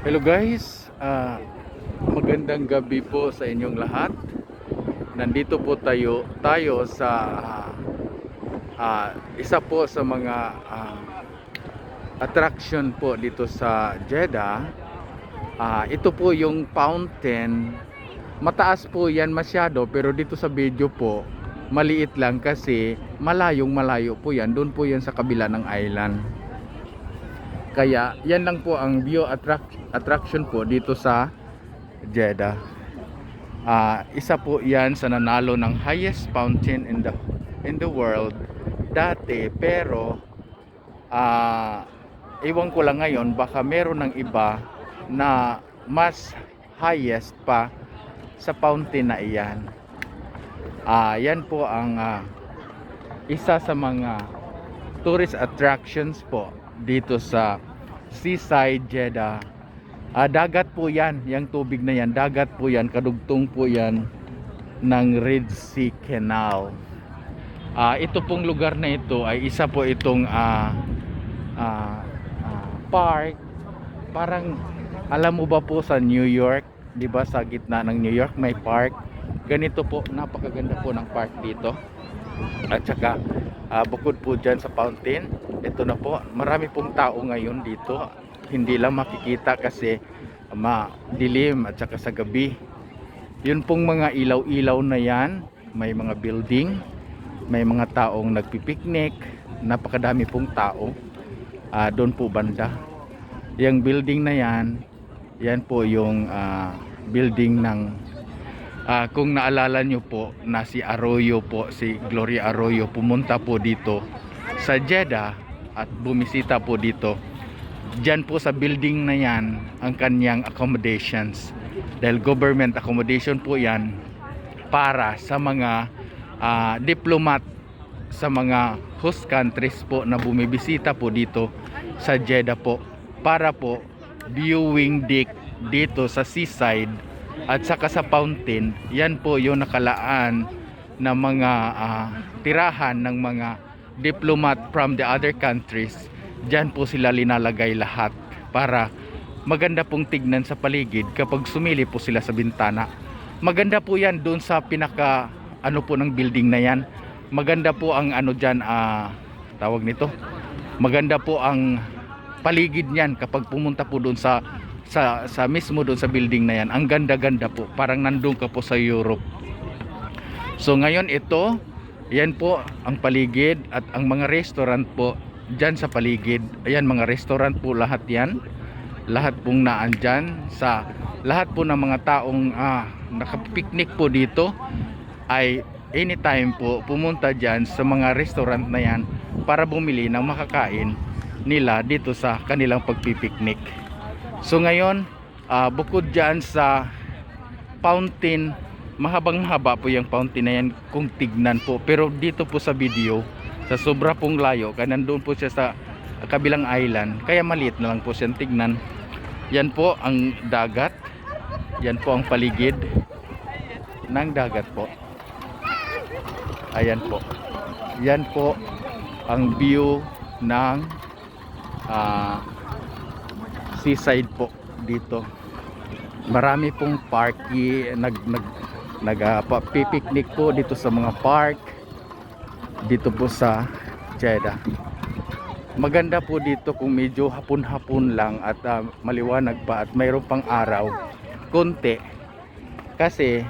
Hello guys, magandang gabi po sa inyong lahat. Nandito po tayo sa isa po sa mga attraction po dito sa Jeddah. Ito po yung fountain. Mataas po yan masyado, pero dito sa video po maliit lang kasi malayong malayo po yan. Doon po yan sa kabila ng island. Kaya yan lang po ang view attraction po dito sa Jeddah. Isa po yan sa nanalo ng highest fountain in the world dati, pero iwan ko lang ngayon, baka meron ng iba na mas highest pa sa fountain na iyan. Yan po ang isa sa mga tourist attractions po dito sa Seaside Jeddah. Dagat po yan, yung tubig na yan, dagat po yan, kadugtong po yan ng Red Sea Canal. Ito pong lugar na ito ay isa po itong park. Parang alam mo ba po sa New York, 'di ba, sa gitna ng New York may park. Ganito po, napakaganda po ng park dito. At saka bukod po dyan sa fountain, ito na po, marami pong tao ngayon dito. Hindi lang makikita kasi madilim at saka sa gabi. Yun pong mga ilaw-ilaw na yan, may mga building, may mga taong nagpipiknik, napakadami pong tao. Doon po banda, yung building na yan po yung building ng kung naalala nyo po na si Arroyo po, si Gloria Arroyo pumunta po dito sa Jeddah at bumisita po dito. Diyan po sa building na yan ang kanyang accommodations, dahil government accommodation po yan para sa mga diplomat sa mga host countries po na bumibisita po dito sa Jeddah po, para po viewing deck dito sa seaside at saka sa fountain. Yan po yung nakalaan na mga tirahan ng mga diplomat from the other countries. Diyan po sila linalagay lahat para maganda pong tignan sa paligid kapag sumili po sila sa bintana. Maganda po yan doon sa pinaka ano po ng building na yan. Maganda po ang ano dyan, tawag nito, maganda po ang paligid niyan kapag pumunta po doon sa mismo doon sa building na yan. Ang ganda-ganda po, parang nandun ka po sa Europe. So ngayon ito, yan po ang paligid at ang mga restaurant po dyan sa paligid. Ayan, mga restaurant po lahat yan, lahat pong naandyan. Sa lahat po ng mga taong nakapiknik po dito ay anytime po pumunta dyan sa mga restaurant na yan para bumili ng makakain nila dito sa kanilang pagpipiknik. So ngayon, bukod dyan sa fountain, mahabang-haba po yung fountain na yan kung tignan po. Pero dito po sa video, sa sobra pong layo, kaya nandun po siya sa kabilang island, kaya maliit na lang po siyang tignan. Yan po ang dagat, yan po ang paligid ng dagat po. Ayan po, yan po ang view ng seaside po dito. Marami pong parky, pipiknik po dito sa mga park dito po sa Jeddah. Maganda po dito kung medyo hapon-hapon lang at maliwanag pa at mayroon pang araw konti, kasi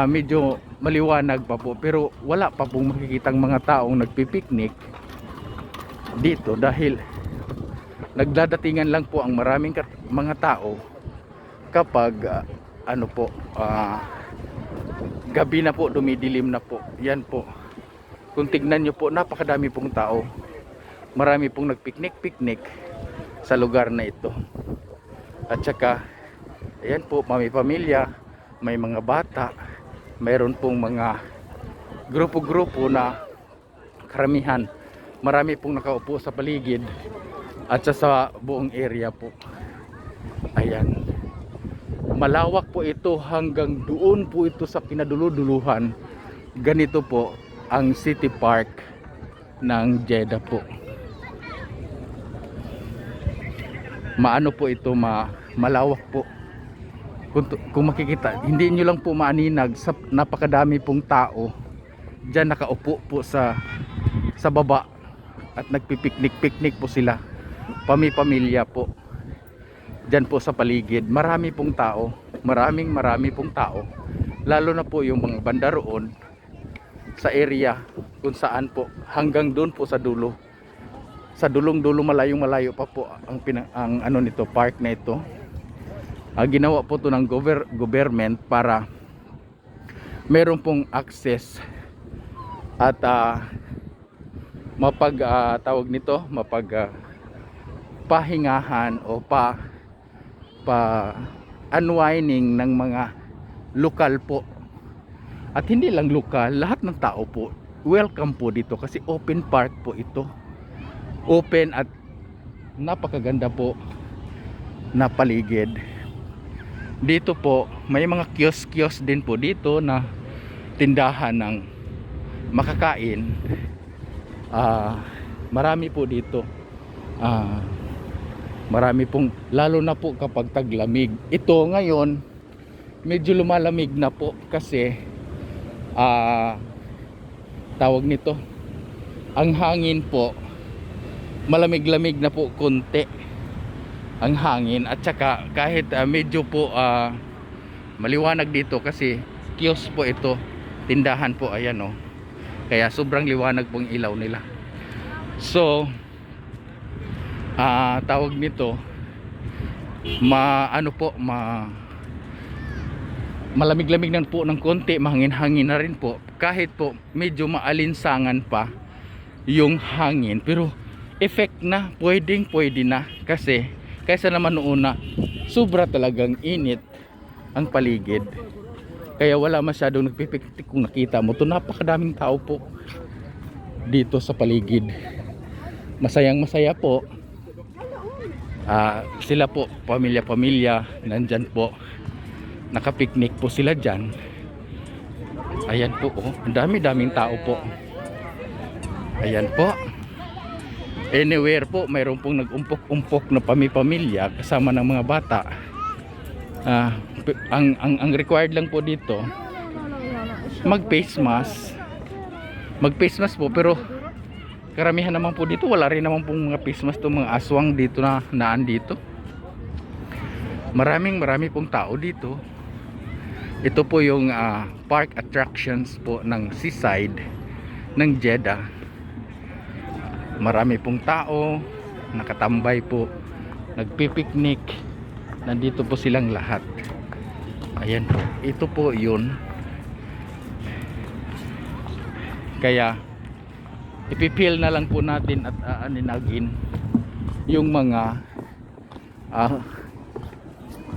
medyo maliwanag pa po, pero wala pa pong makikitang mga taong nagpipiknik dito dahil nagdadatingan lang po ang maraming mga tao kapag ano po, gabi na po, dumidilim na po. Yan po, kung tignan nyo po, napakadami pong tao, marami pong nagpiknik-piknik sa lugar na ito. At saka ayan po, may pamilya, may mga bata, mayroon pong mga grupo-grupo na karamihan, marami pong nakaupo sa paligid at sa buong area po. Ayan, malawak po ito hanggang doon po ito sa kinaduluduluhan. Ganito po ang city park ng Jeddah po. maano po ito, malawak po. Kung makikita, hindi nyo lang po maaninag sa napakadami pong tao dyan nakaupo po sa baba at nagpipiknik-piknik po sila, pamilya po dyan po sa paligid. Marami pong tao, marami pong tao, lalo na po yung mga banda roon sa area kung saan po hanggang doon po sa dulo, sa dulong-dulo, malayo pa po ang ano nito, park na ito. Ginawa po to ng government para meron pong access at tawag nito, pahingahan o unwinding ng mga lokal po. At hindi lang lokal, lahat ng tao po welcome po dito kasi open park po ito. Open at napakaganda po na paligid. Dito po may mga kiosk din po dito na tindahan ng makakain. Marami po dito. Marami pong, lalo na po kapag taglamig. Ito ngayon medyo lumalamig na po kasi tawag nito, ang hangin po malamig-lamig na po konti ang hangin. At saka kahit medyo po maliwanag dito kasi kiosk po ito, tindahan po, ayan o. Kaya sobrang liwanag pong ilaw nila. So tawag nito, malamig-lamig na po ng konti, mahangin-hangin na rin po. Kahit po medyo maalinsangan pa yung hangin, pero effect na, pwede na, kasi kaysa naman noon na sobra talagang init ang paligid. Kaya wala masyadong nagpipiktik. Kung nakita mo to, napakadaming tao po dito sa paligid. Masaya po. Sila po, pamilya nandyan po, nakapiknik po sila dyan. Ayan po, ang daming tao po. Ayan po. Anywhere po mayroon pong nag-umpok-umpok na pamilya kasama ng mga bata. Ang required lang po dito, mag face mask po, pero karamihan naman po dito wala rin naman pong mga face mask to, mga aswang dito na naan dito. Marami pong tao dito. Ito po yung park attractions po ng seaside ng Jeddah. Marami pong tao nakatambay po, nagpipiknik. Nandito po silang lahat. Ayan po, ito po yun. Kaya ipipil na lang po natin at aaninagin yung mga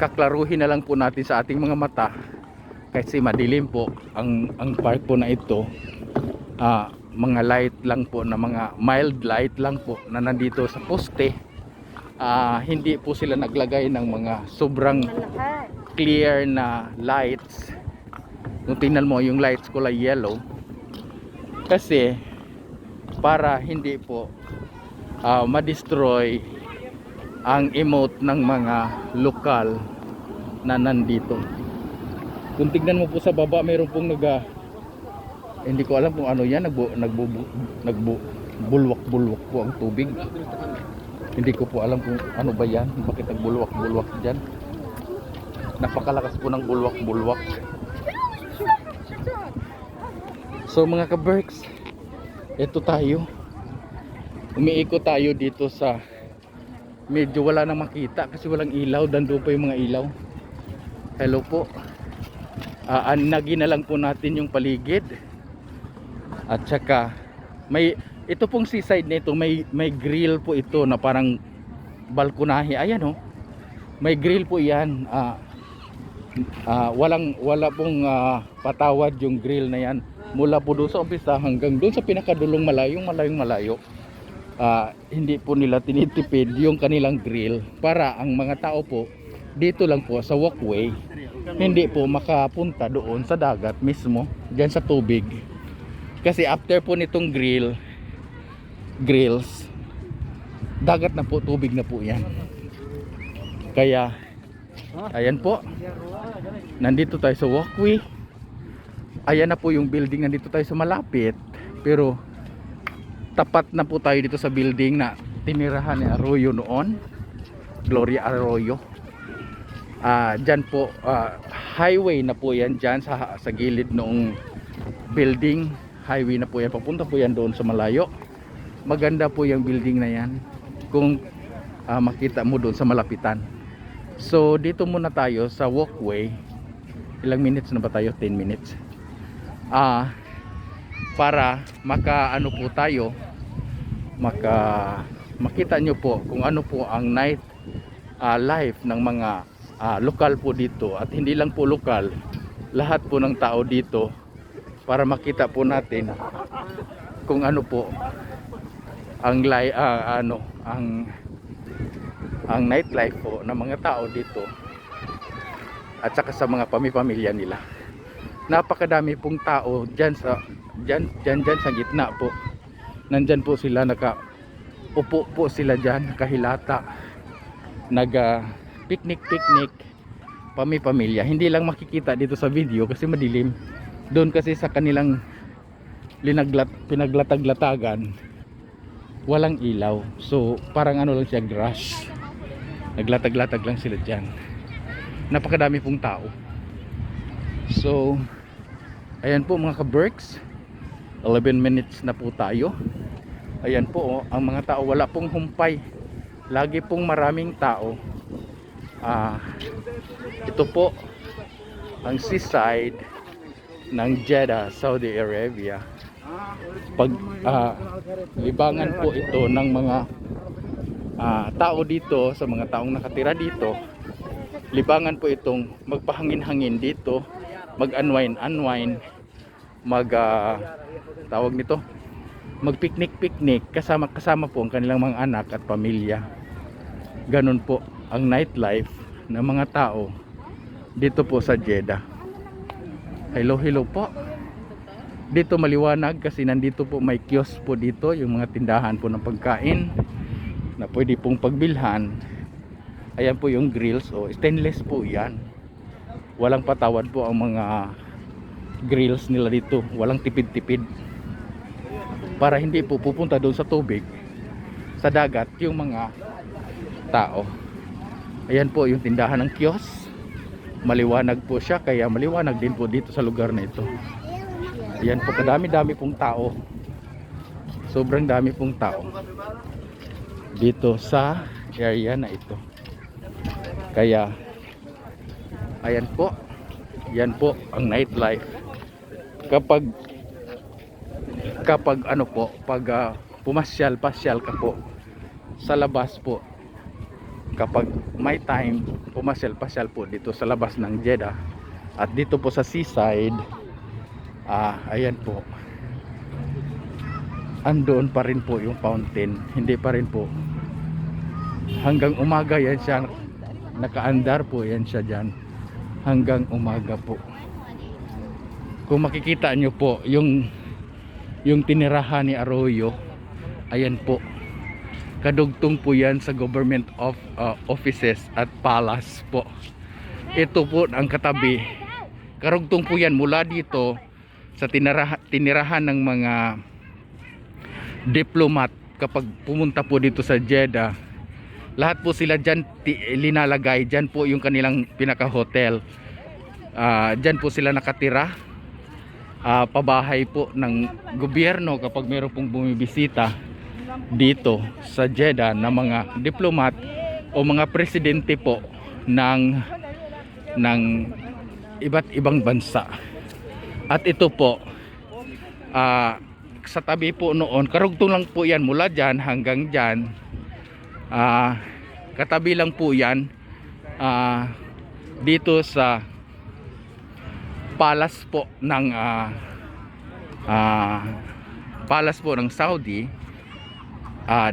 kaklaruhin na lang po natin sa ating mga mata kasi madilim po ang park po na ito. Mga light lang po, na mga mild light lang po na nandito sa poste. Hindi po sila naglagay ng mga sobrang clear na lights. Kung tingnan mo yung lights kulay yellow, kasi para hindi po ma-destroy ang emote ng mga lokal na nandito. Kung tignan mo po sa baba, mayroon pong hindi ko alam kung ano yan, nagbulwak-bulwak po ang tubig. Hindi ko po alam kung ano ba yan, bakit nagbulwak-bulwak dyan. Napakalakas po ng bulwak-bulwak. So mga ka-Berks, ito tayo, umiikot tayo dito sa medyo wala nang makita kasi walang ilaw. Dando pa yung mga ilaw. Hello po. Anagin na lang po natin yung paligid. At saka ito pong seaside nito, may grill po ito na parang balkonahe. Ayan oh, may grill po yan. Wala pong patawad yung grill na yan. Mula po doon sa umpisa hanggang doon sa pinakadulong malayo. Hindi po nila tinitipid yung kanilang grill para ang mga tao po dito lang po sa walkway, hindi po makapunta doon sa dagat mismo, dyan sa tubig. Kasi after po nitong grills, dagat na po, tubig na po yan. Kaya ayan po, nandito tayo sa walkway. Ayan na po yung building, nandito tayo sa malapit. Pero tapat na po tayo dito sa building na tinirahan ni Arroyo noon, Gloria Arroyo. Dyan po, highway na po yan dyan sa gilid noong building. Highway na po yan, papunta po yan doon sa malayo. Maganda po yung building na yan kung makita mo doon sa malapitan. So dito muna tayo sa walkway. Ilang minutes na ba tayo? 10 minutes. Para makaano po tayo, makita nyo po kung ano po ang night life ng mga lokal po dito. At hindi lang po lokal, lahat po ng tao dito, para makita po natin kung ano po ang ang nightlife po ng mga tao dito, at saka sa mga pamilya nila. Napakadami pong tao dyan sa gitna po. Nandyan po sila, upo po sila dyan, nakahilata, picnic pamilya. Hindi lang makikita dito sa video kasi madilim. Doon kasi sa kanilang pinaglatag-latagan, walang ilaw. So parang ano lang siya, grass. Naglatag-latag lang sila dyan. Napakadami pong tao. So ayan po mga ka-Berks, 11 minutes na po tayo. Ayan po, ang mga tao, wala pong humpay, lagi pong maraming tao. Ito po ang seaside ng Jeddah, Saudi Arabia. Libangan po ito ng mga tao dito, sa mga taong nakatira dito. Libangan po itong magpahangin-hangin dito, mag-unwind, tawag nito, mag-picnic kasama po ang kanilang mga anak at pamilya. Ganun po ang nightlife ng mga tao dito po sa Jeddah. Hello po. Dito maliwanag kasi nandito po may kiosk po dito, yung mga tindahan po ng pagkain na pwede pong pagbilhan. Ayan po yung grills, stainless po yan. Walang patawad po ang mga grills nila dito, walang tipid-tipid, para hindi po pupunta doon sa tubig, sa dagat, yung mga tao. Ayan po yung tindahan ng kiosk. Maliwanag po siya, kaya maliwanag din po dito sa lugar na ito. Ayan po, kadami-dami pong tao. Sobrang dami pong tao dito sa area na ito. Kaya ayan po, yan po ang nightlife. Kapag ano po, pag pumasyal ka po sa labas po, kapag may time, pumasyal po dito sa labas ng Jeddah, at dito po sa seaside, ayan po, andoon pa rin po yung fountain. Hindi pa rin po, hanggang umaga yan siya, nakaandar po yan siya dyan hanggang umaga po. Kung makikita nyo po yung tinirahan ni Arroyo, ayan po, kadugtong po yan sa government offices at palace po. Ito po ang katabi, karugtong po yan mula dito sa tinirahan ng mga diplomat. Kapag pumunta po dito sa Jeddah, lahat po sila dyan linalagay. Dyan po yung kanilang pinaka hotel, dyan po sila nakatira. Pabahay po ng gobyerno kapag meron pong bumibisita dito sa Jeddah na mga diplomat o mga presidente po ng iba't ibang bansa. At ito po, sa tabi po noon, karugtong lang po yan mula dyan hanggang dyan. Katabi lang po yan, dito sa palace po ng Saudi.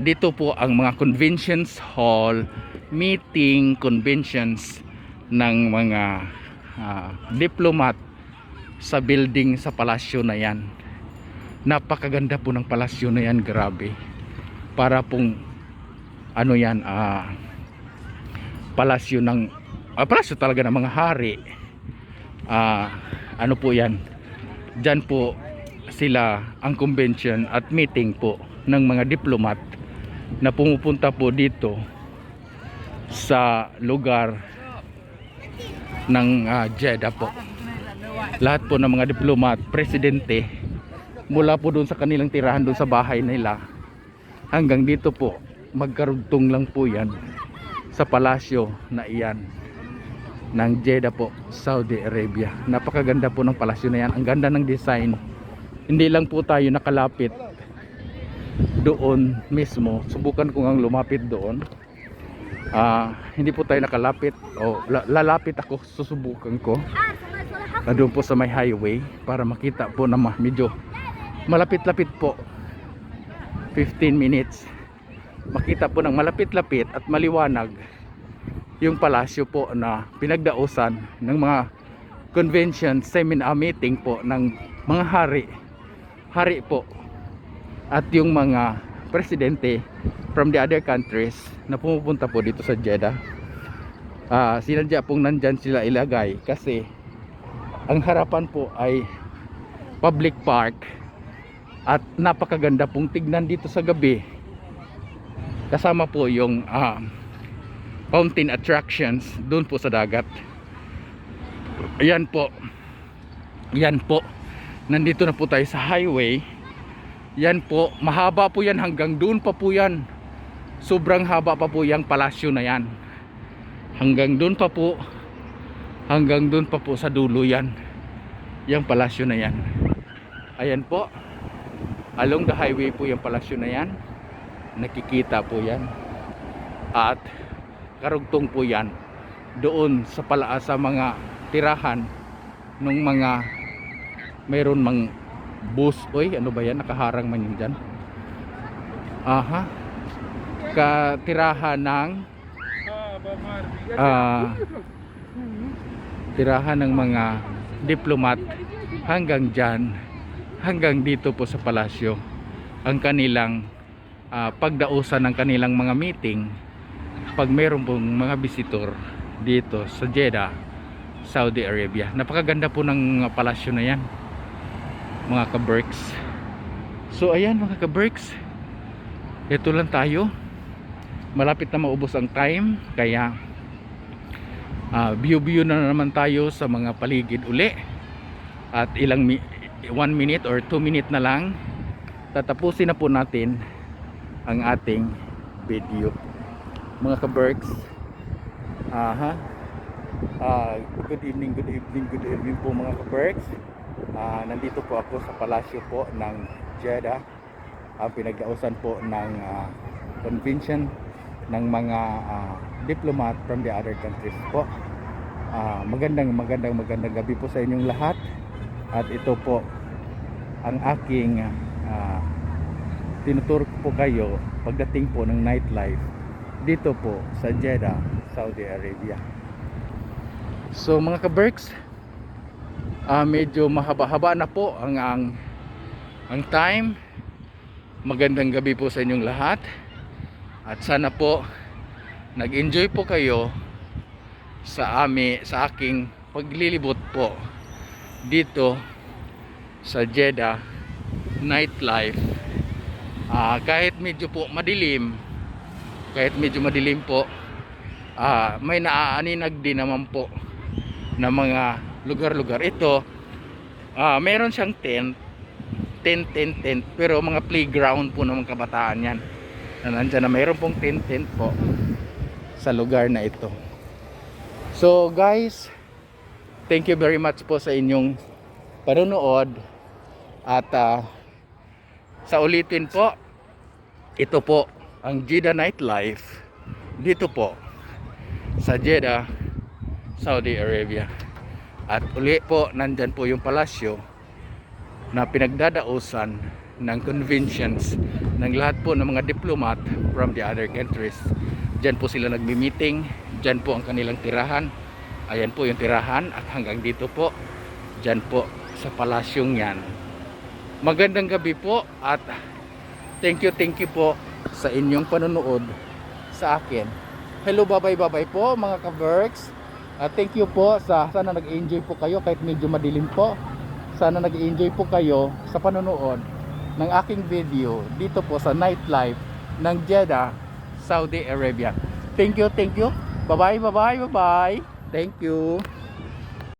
Dito po ang mga conventions hall, meeting, conventions ng mga diplomat sa building, sa palasyo na yan. Napakaganda po ng palasyo na yan, grabe. Para pong ano yan, palasyo ng palasyo talaga ng mga hari. Ano po yan, dyan po sila ang convention at meeting po ng mga diplomat na pumupunta po dito sa lugar ng Jeddah po. Lahat po ng mga diplomat, presidente, mula po doon sa kanilang tirahan doon sa bahay nila hanggang dito po, magkarugtong lang po yan sa palasyo na iyan ng Jeddah po, Saudi Arabia. Napakaganda po ng palasyo na yan. Ang ganda ng design. Hindi lang po tayo nakalapit doon mismo. Subukan ko ngang lumapit doon. Hindi po tayo nakalapit. Lalapit ako, susubukan ko. Doon po sa may highway para makita po na medyo malapit-lapit po. 15 minutes. Makita po ng malapit-lapit at maliwanag yung palasyo po na pinagdausan ng mga convention, seminar, meeting po ng mga hari po at yung mga presidente from the other countries na pumupunta po dito sa Jeddah. Sinadya pong nandyan sila ilagay kasi ang harapan po ay public park at napakaganda pong tignan dito sa gabi, kasama po yung fountain attractions doon po sa dagat. Ayan po, nandito na po tayo sa highway. Yan po, mahaba po yan, hanggang doon pa po yan. Sobrang haba pa po yung palasyo na yan, hanggang doon pa po sa dulo yan, yung palasyo na yan. Ayan po, along the highway po yung palasyo na yan, nakikita po yan. At karugtong po yan doon sa sa mga tirahan ng mga mayroon mang bus. Oy, ano ba yan, nakaharang man yun dyan. Katirahan ng tirahan ng mga diplomat hanggang dyan, hanggang dito po sa palasyo ang kanilang pagdausan ng kanilang mga meeting pag mayroon pong mga visitor dito sa Jeddah, Saudi Arabia. Napakaganda po ng palasyo na yan, mga ka-Berks. So ayan mga ka-Berks, ito lang tayo, malapit na maubos ang time, kaya view na naman tayo sa mga paligid uli. At 1 minute or 2 minute na lang, tatapusin na po natin ang ating video, mga ka-Berks. Good evening po mga ka-Berks. Nandito po ako sa palasyo po ng Jeddah, pinagdausan po ng convention ng mga diplomat from the other countries po. Magandang gabi po sa inyong lahat. At ito po ang aking tinuturo po kayo pagdating po ng nightlife dito po sa Jeddah, Saudi Arabia. So mga ka-Berks, medyo mahaba-haba na po ang time. Magandang gabi po sa inyong lahat, at sana po nag-enjoy po kayo sa aking paglilibot po dito sa Jeddah nightlife. Kahit medyo madilim po, may naaaninag din naman po na mga lugar-lugar. Ito meron siyang tent, pero mga playground po ng mga kabataan yan na nandyan, na mayroon pong tent po sa lugar na ito. So guys, thank you very much po sa inyong panonood. At sa ulitin po, ito po ang Jeddah nightlife dito po sa Jeddah, Saudi Arabia. At uli po, nandyan po yung palasyo na pinagdadausan ng conventions ng lahat po ng mga diplomat from the other countries. Dyan po sila nagmi-meeting, dyan po ang kanilang tirahan. Ayan po yung tirahan, at hanggang dito po, dyan po sa palasyong yan. Magandang gabi po, at thank you po sa inyong panonood sa akin. Hello, bye-bye po mga ka-Berks. Thank you po sana nag-enjoy po kayo kahit medyo madilim po. Sana nag-enjoy po kayo sa panonood ng aking video dito po sa nightlife ng Jeddah, Saudi Arabia. Thank you. Bye-bye. Thank you.